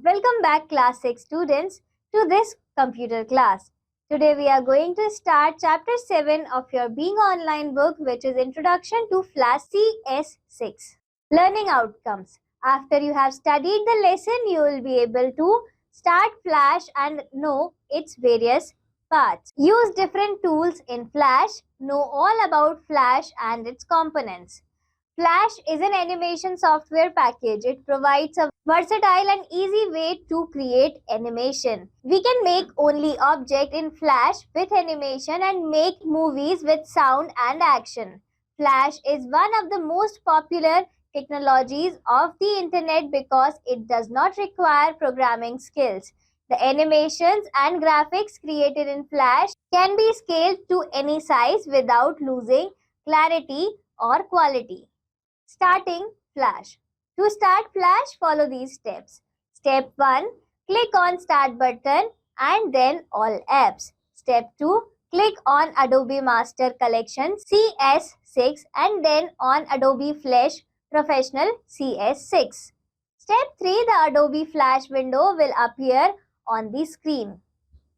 Welcome back class 6 students to this computer class. Today we are going to start chapter 7 of your Being Online book, which is Introduction to Flash CS6. Learning outcomes. After you have studied the lesson, you will be able to start Flash and know its various parts. Use different tools in Flash, know all about Flash and its components. Flash is an animation software package. It provides a versatile and easy way to create animation. We can make only object in Flash with animation and make movies with sound and action. Flash is one of the most popular technologies of the internet because it does not require programming skills. The animations and graphics created in Flash can be scaled to any size without losing clarity or quality. Starting Flash. To start Flash, follow these steps. Step 1. Click on Start button and then All Apps. Step 2. Click on Adobe Master Collection CS6 and then on Adobe Flash Professional CS6. Step 3. The Adobe Flash window will appear on the screen.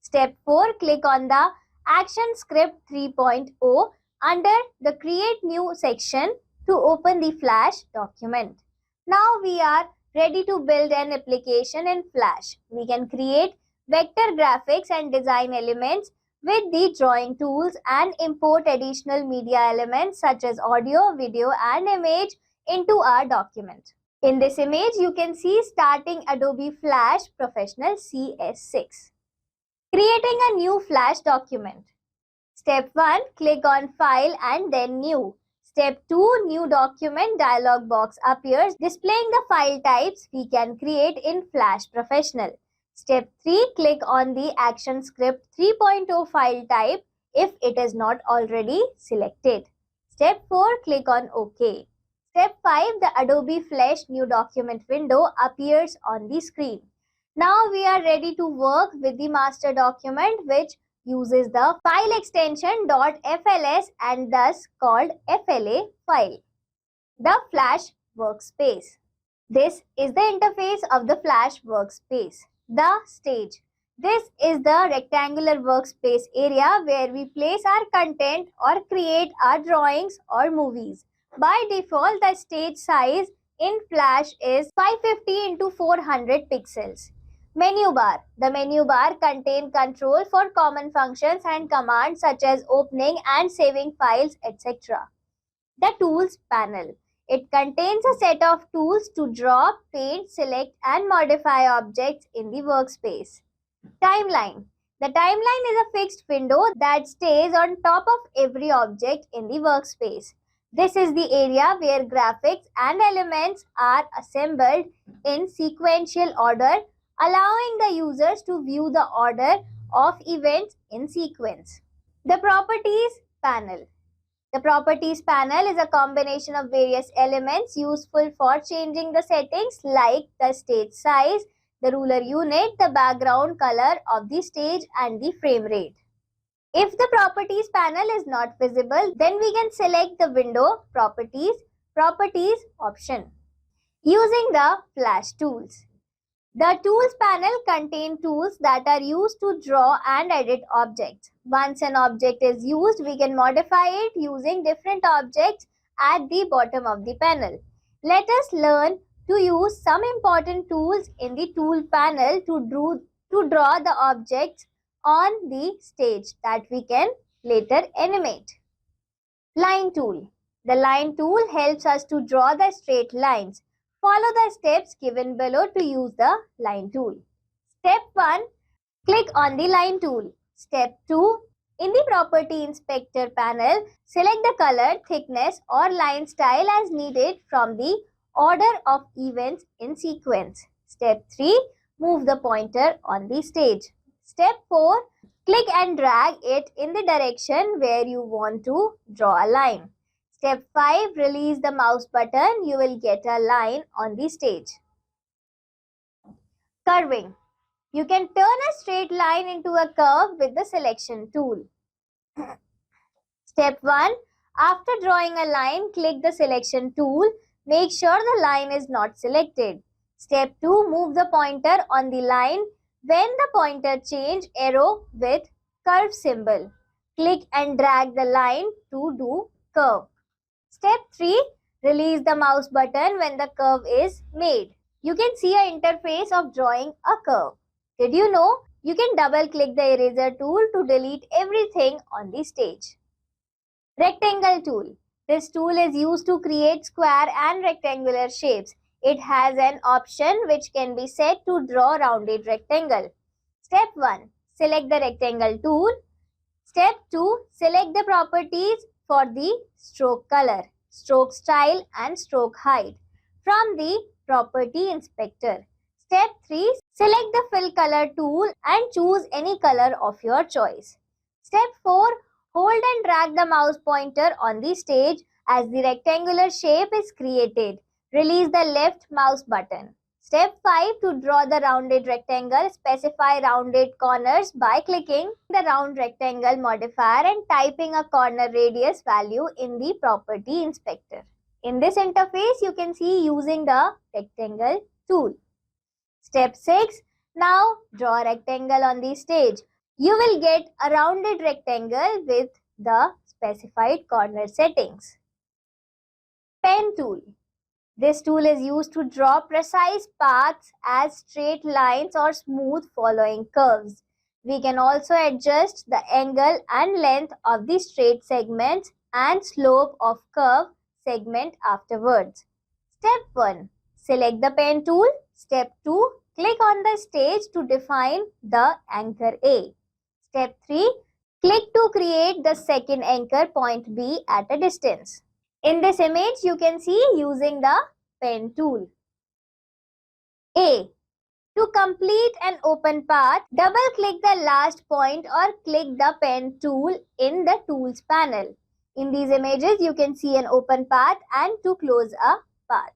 Step 4. Click on the ActionScript 3.0 under the Create New section to open the Flash document. Now we are ready to build an application in Flash. We can create vector graphics and design elements with the drawing tools and import additional media elements such as audio, video and image into our document. In this image, you can see starting Adobe Flash Professional CS6. Creating a new Flash document. Step 1. Click on File and then New. Step 2. New document dialog box appears displaying the file types we can create in Flash Professional. Step 3. Click on the ActionScript 3.0 file type if it is not already selected. Step 4. Click on OK. Step 5. The Adobe Flash new document window appears on the screen. Now we are ready to work with the master document, which uses the file extension .fls and thus called FLA file. The Flash Workspace. This is the interface of the Flash Workspace. The stage. This is the rectangular workspace area where we place our content or create our drawings or movies. By default, the stage size in Flash is 550 into 400 pixels. Menu bar. The menu bar contains control for common functions and commands such as opening and saving files, etc. The Tools panel. It contains a set of tools to draw, paint, select and modify objects in the workspace. Timeline. The timeline is a fixed window that stays on top of every object in the workspace. This is the area where graphics and elements are assembled in sequential order, allowing the users to view the order of events in sequence. The Properties panel. The Properties panel is a combination of various elements useful for changing the settings like the stage size, the ruler unit, the background color of the stage and the frame rate. If the Properties panel is not visible, then we can select the window Properties option. Using the Flash tools. The Tools panel contains tools that are used to draw and edit objects. Once an object is used, we can modify it using different objects at the bottom of the panel. Let us learn to use some important tools in the Tool panel to draw the objects on the stage that we can later animate. Line tool. The line tool helps us to draw the straight lines. Follow the steps given below to use the line tool. Step 1. Click on the line tool. Step 2. In the Property Inspector panel, select the color, thickness or line style as needed from the order of events in sequence. Step 3. Move the pointer on the stage. Step 4. Click and drag it in the direction where you want to draw a line. Step 5. Release the mouse button. You will get a line on the stage. Curving. You can turn a straight line into a curve with the selection tool. Step 1. After drawing a line, click the selection tool. Make sure the line is not selected. Step 2. Move the pointer on the line. When the pointer change arrow with curve symbol. Click and drag the line to do curve. Step 3. Release the mouse button when the curve is made. You can see an interface of drawing a curve. Did you know you can double click the eraser tool to delete everything on the stage? Rectangle tool. This tool is used to create square and rectangular shapes. It has an option which can be set to draw rounded rectangle. Step 1. Select the rectangle tool. Step 2. Select the properties for the stroke color, stroke style and stroke height from the property inspector. Step 3. Select the fill color tool and choose any color of your choice. Step 4. Hold and drag the mouse pointer on the stage as the rectangular shape is created. Release the left mouse button. Step 5. To draw the rounded rectangle, specify rounded corners by clicking the round rectangle modifier and typing a corner radius value in the property inspector. In this interface, you can see using the rectangle tool. Step 6. Now draw a rectangle on the stage. You will get a rounded rectangle with the specified corner settings. Pen tool. This tool is used to draw precise paths as straight lines or smooth following curves. We can also adjust the angle and length of the straight segments and slope of curve segment afterwards. Step 1. Select the pen tool. Step 2. Click on the stage to define the anchor A. Step 3. Click to create the second anchor point B at a distance. In this image, you can see using the pen tool. A. To complete an open path, double-click the last point or click the pen tool in the Tools panel. In these images, you can see an open path and to close a path.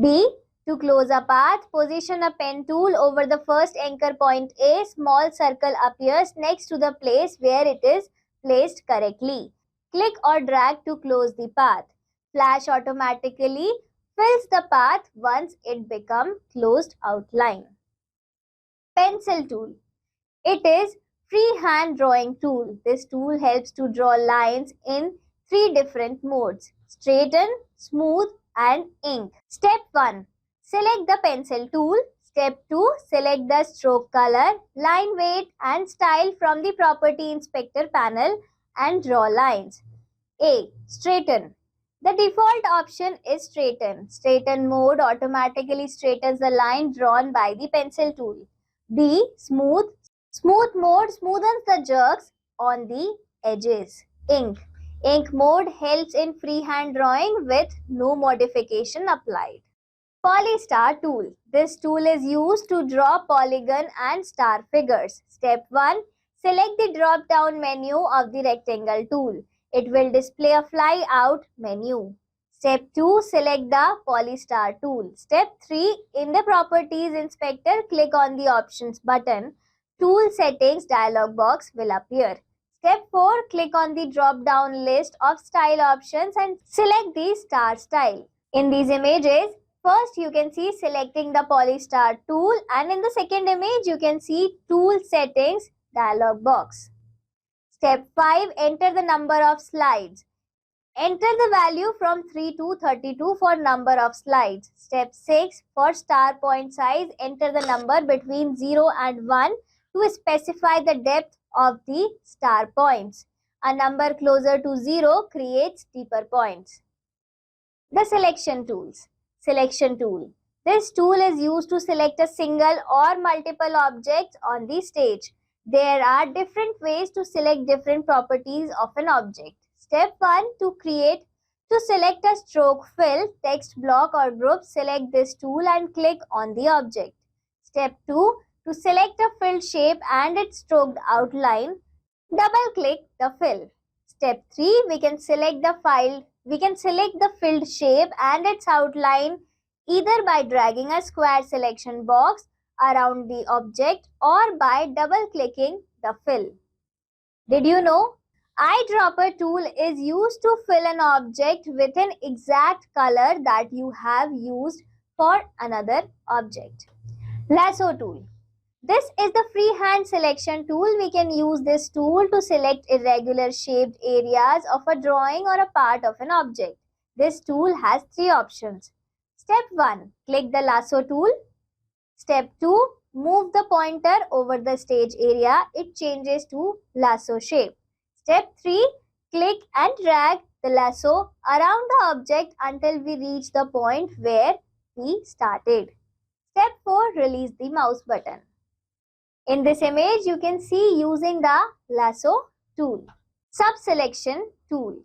B. To close a path, position a pen tool over the first anchor point A. Small circle appears next to the place where it is placed correctly. Click or drag to close the path. Flash automatically fills the path once it becomes closed outline. Pencil tool. It is freehand drawing tool. This tool helps to draw lines in 3 different modes: straighten, smooth and ink. Step 1. Select the pencil tool. Step 2. Select the stroke color, line weight and style from the property inspector panel and draw lines. A. Straighten. The default option is straighten. Straighten mode automatically straightens the line drawn by the pencil tool. B. Smooth. Smooth mode smoothens the jerks on the edges. Ink. Ink mode helps in freehand drawing with no modification applied. Polystar tool. This tool is used to draw polygon and star figures. Step 1. Select the drop-down menu of the rectangle tool. It will display a fly out menu. Step 2. Select the Polystar tool. Step 3. In the Properties Inspector, click on the Options button. Tool Settings dialog box will appear. Step 4. Click on the drop-down list of style options and select the star style. In these images, first you can see selecting the Polystar tool, and in the second image you can see Tool Settings dialog box. Step 5. Enter the number of slides. Enter the value from 3 to 32 for number of slides. Step 6. For star point size, enter the number between 0 and 1 to specify the depth of the star points. A number closer to 0 creates deeper points. The selection tools. Selection tool. This tool is used to select a single or multiple objects on the stage. There are different ways to select different properties of an object. Step 1. To select a stroke fill, text block or group, select this tool and click on the object. Step 2. To select a filled shape and its stroked outline, double click the fill. Step 3. We can select the filled shape and its outline either by dragging a square selection box around the object or by double-clicking the fill. Did you know? Eyedropper tool is used to fill an object with an exact color that you have used for another object. Lasso tool. This is the freehand selection tool. We can use this tool to select irregular shaped areas of a drawing or a part of an object. This tool has 3 options. Step 1. Click the lasso tool. Step 2. Move the pointer over the stage area. It changes to lasso shape. Step 3. Click and drag the lasso around the object until we reach the point where we started. Step 4. Release the mouse button. In this image, you can see using the lasso tool. Subselection tool.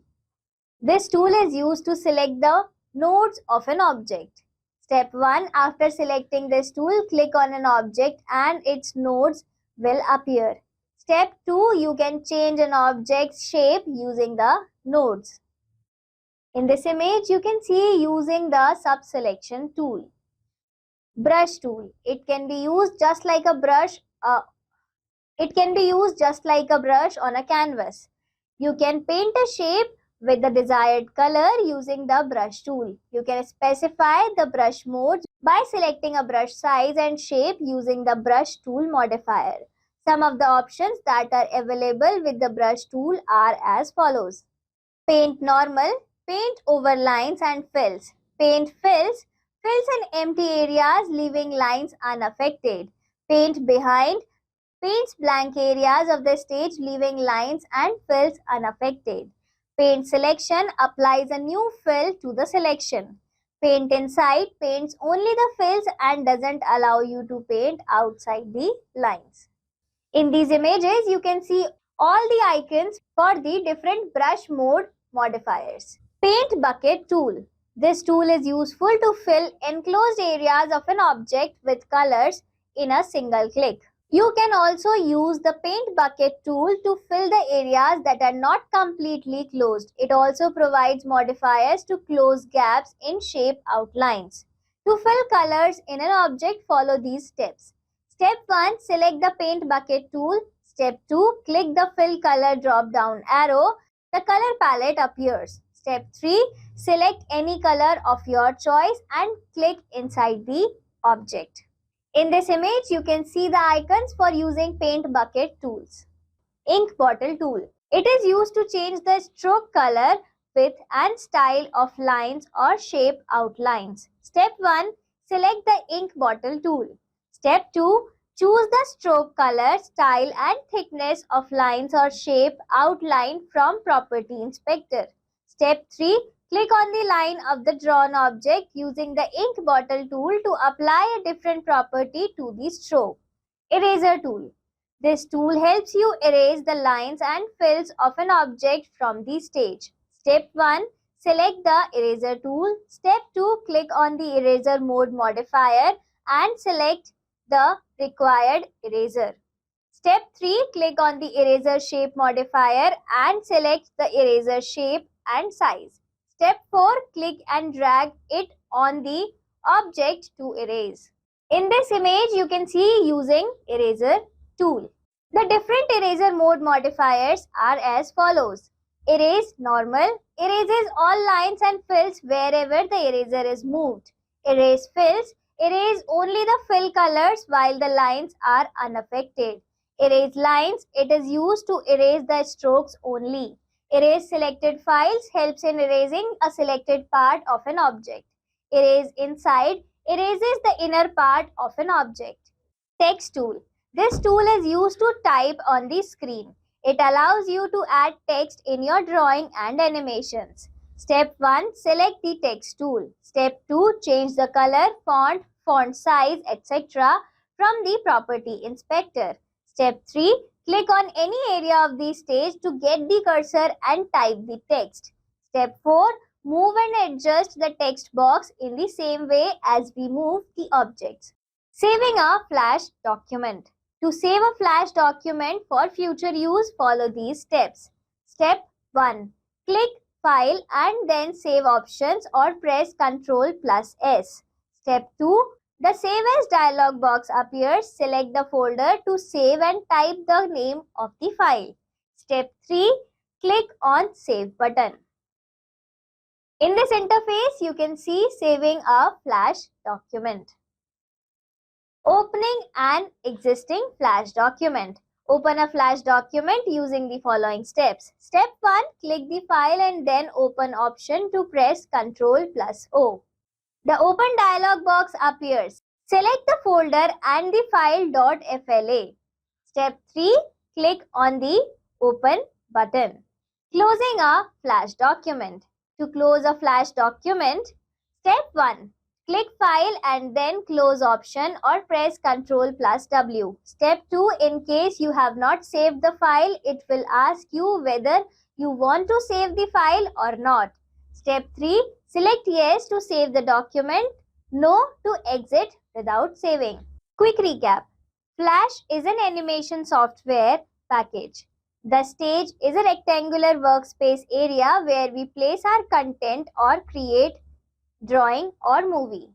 This tool is used to select the nodes of an object. Step 1. After selecting this tool, click on an object and its nodes will appear. Step 2. You can change an object's shape using the nodes. In this image, you can see using the subselection tool. Brush tool. It can be used just like a brush. On a canvas. You can paint a shape with the desired color using the brush tool. You can specify the brush modes by selecting a brush size and shape using the brush tool modifier. Some of the options that are available with the brush tool are as follows. Paint normal, paint over lines and fills. Paint fills in empty areas leaving lines unaffected. Paint behind paints blank areas of the stage leaving lines and fills unaffected. Paint selection applies a new fill to the selection. Paint inside paints only the fills and doesn't allow you to paint outside the lines. In these images, you can see all the icons for the different brush mode modifiers. Paint bucket tool. This tool is useful to fill enclosed areas of an object with colors in a single click. You can also use the paint bucket tool to fill the areas that are not completely closed. It also provides modifiers to close gaps in shape outlines. To fill colors in an object, follow these steps. Step 1. Select the paint bucket tool. Step 2. Click the fill color drop down arrow. The color palette appears. Step 3. Select any color of your choice and click inside the object. In this image, you can see the icons for using paint bucket tools. Ink bottle tool. It is used to change the stroke color, width and style of lines or shape outlines. Step 1. Select the ink bottle tool. Step 2. Choose the stroke color, style and thickness of lines or shape outline from Property Inspector. Step 3. Click on the line of the drawn object using the ink bottle tool to apply a different property to the stroke. Eraser tool. This tool helps you erase the lines and fills of an object from the stage. Step 1. Select the eraser tool. Step 2. Click on the eraser mode modifier and select the required eraser. Step 3. Click on the eraser shape modifier and select the eraser shape and size. Step 4. Click and drag it on the object to erase. In this image, you can see using eraser tool. The different eraser mode modifiers are as follows. Erase normal. Erases all lines and fills wherever the eraser is moved. Erase fills. Erase only the fill colors while the lines are unaffected. Erase lines. It is used to erase the strokes only. Erase selected files helps in erasing a selected part of an object. Erase inside erases the inner part of an object. Text tool. This tool is used to type on the screen. It allows you to add text in your drawing and animations. Step 1. Select the text tool. Step 2. Change the color, font size, etc. from the Property Inspector. Step 3. Click on any area of the stage to get the cursor and type the text. Step 4. Move and adjust the text box in the same way as we move the objects. Saving a Flash document. To save a Flash document for future use, follow these steps. Step 1. Click File and then Save options or press Ctrl+S. Step 2. The Save As dialog box appears. Select the folder to save and type the name of the file. Step 3. Click on Save button. In this interface, you can see saving a Flash document. Opening an existing Flash document. Open a Flash document using the following steps. Step 1. Click the file and then open option to press Ctrl+O. The open dialog box appears. Select the folder and the file .fla. Step 3. Click on the Open button. Closing a Flash document. To close a Flash document, Step 1. Click File and then Close option or press Ctrl+W. Step 2. In case you have not saved the file, it will ask you whether you want to save the file or not. Step 3. Select Yes to save the document, No to exit without saving. Quick recap. Flash is an animation software package. The stage is a rectangular workspace area where we place our content or create drawing or movie.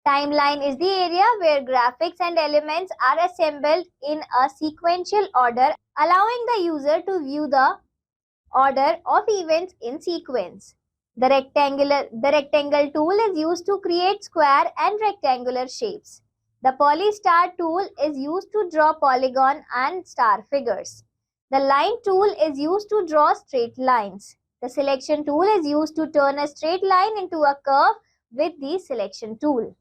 Timeline is the area where graphics and elements are assembled in a sequential order, allowing the user to view the order of events in sequence. The rectangle tool is used to create square and rectangular shapes. The Polystar tool is used to draw polygon and star figures. The line tool is used to draw straight lines. The selection tool is used to turn a straight line into a curve with the selection tool.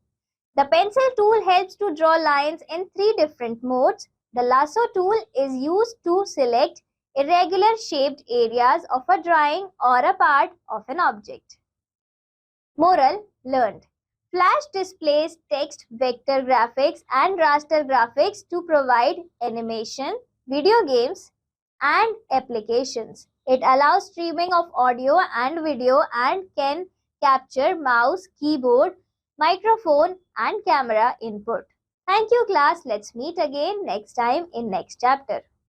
The pencil tool helps to draw lines in 3 different modes. The lasso tool is used to select irregular shaped areas of a drawing or a part of an object. Moral learned. Flash displays text, vector graphics and raster graphics to provide animation, video games and applications. It allows streaming of audio and video and can capture mouse, keyboard, microphone and camera input. Thank you class. Let's meet again next time in next chapter.